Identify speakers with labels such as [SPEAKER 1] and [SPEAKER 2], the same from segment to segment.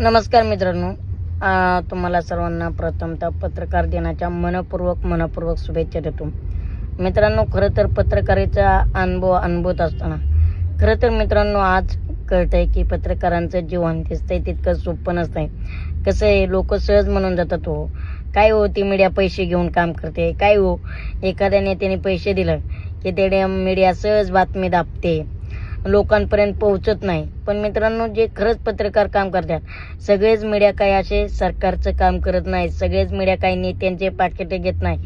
[SPEAKER 1] नमस्कार मित्रांनो, तुम्हाला सर्वांना प्रथमतः पत्रकार दिनाच्या मनपूर्वक शुभेच्छा देतो. मित्रांनो, खरं तर पत्रकारितेचा अनुभवत असताना खरं तर मित्रांनो आज कळतंय की पत्रकारांचं जीवन दिसतंय तितकं सोपं नसतंय. कसं आहे, लोक सहज म्हणून जातात हो काय हो ती मीडिया पैसे घेऊन काम करते, काय हो एखाद्या नेत्याने पैसे दिलं की ते मीडिया सहज बातमी दाबते, लोकांपर्यंत पोहोचत नाही. पण मित्रांनो, जे खरंच पत्रकार काम करतात सगळेच मीडिया काय असे सरकारचं काम करत नाही, सगळेच मीडिया काही नेत्यांचे पाकिटे घेत नाही.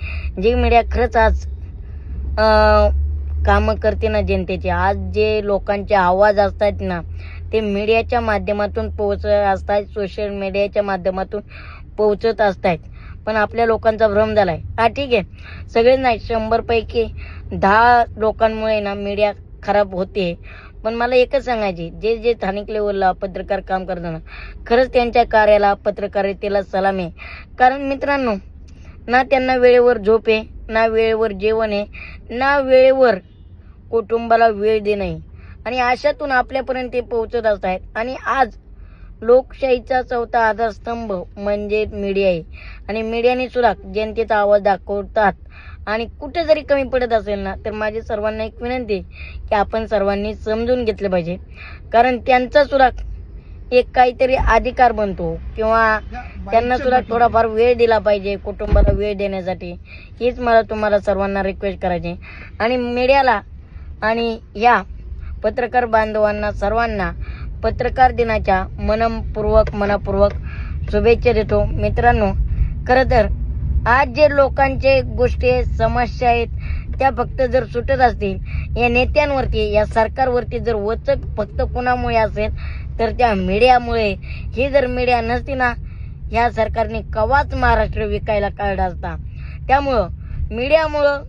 [SPEAKER 1] जे मीडिया खरंच आज कामं करते ना जनतेचे, आज जे लोकांचे आवाज असतात ना ते मीडियाच्या माध्यमातून पोहोचत असतात, सोशल मीडियाच्या माध्यमातून पोहोचत असतात. पण आपल्या लोकांचा भ्रम झालाय. ठीक आहे, सगळे नाही, 100 पैकी 10 लोकांमुळे ना मीडिया खराब होते. पण मला एकच सांगायचे, जे जे स्थानिक लेवलला पत्रकार काम करताना खरंच त्यांच्या कार्याला पत्रकारितेला सलाम आहे. कारण मित्रांनो, ना त्यांना वेळेवर झोप आहे, ना वेळेवर जेवण आहे, ना वेळेवर कुटुंबाला वेळ देणं आहे. आणि अशातून आपल्यापर्यंत ते पोहोचत असतात. आणि आज लोकशाहीचा चौथा आधारस्तंभ म्हणजे मीडिया आहे. आणि मीडियाने सुद्धा जनतेचा आवाज दाखवतात. आणि कुठे जरी कमी पडत असेल ना तर माझी सर्वांना एक विनंती आहे की आपण सर्वांनी समजून घेतलं पाहिजे. कारण त्यांचा सुद्धा एक काहीतरी अधिकार बनतो, किंवा त्यांना सुद्धा थोडाफार वेळ दिला पाहिजे कुटुंबाला वेळ देण्यासाठी. हीच मला तुम्हाला सर्वांना रिक्वेस्ट करायची. आणि मीडियाला आणि या पत्रकार बांधवांना सर्वांना पत्रकार दिनाच्या मनपूर्वक शुभेच्छा देतो. मित्रांनो, खरं तर आज जे लोकांचे गोष्टी समस्या आहेत त्या फक्त जर सुटत असतील या नेत्यांवरती, या सरकारवरती जर वचक फक्त कुणामुळे असेल तर त्या मीडियामुळे. ही जर मीडिया नसती ना, ह्या सरकारने कवाच महाराष्ट्र विकायला काढला असता. त्यामुळं मीडियामुळं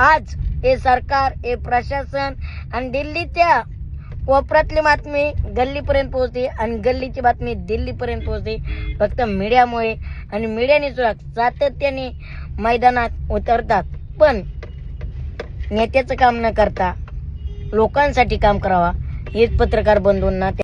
[SPEAKER 1] आज हे सरकार, हे प्रशासन आणि दिल्लीच्या कोपऱ्यातली बातमी गल्लीपर्यंत पोहोचते आणि गल्लीची बातमी दिल्लीपर्यंत पोहोचते फक्त मीडियामुळे. आणि मीडियाने सुद्धा सातत्याने मैदानात उतरतात. पण नेत्याचं काम न करता लोकांसाठी काम करावा हेच पत्रकार बंधूंना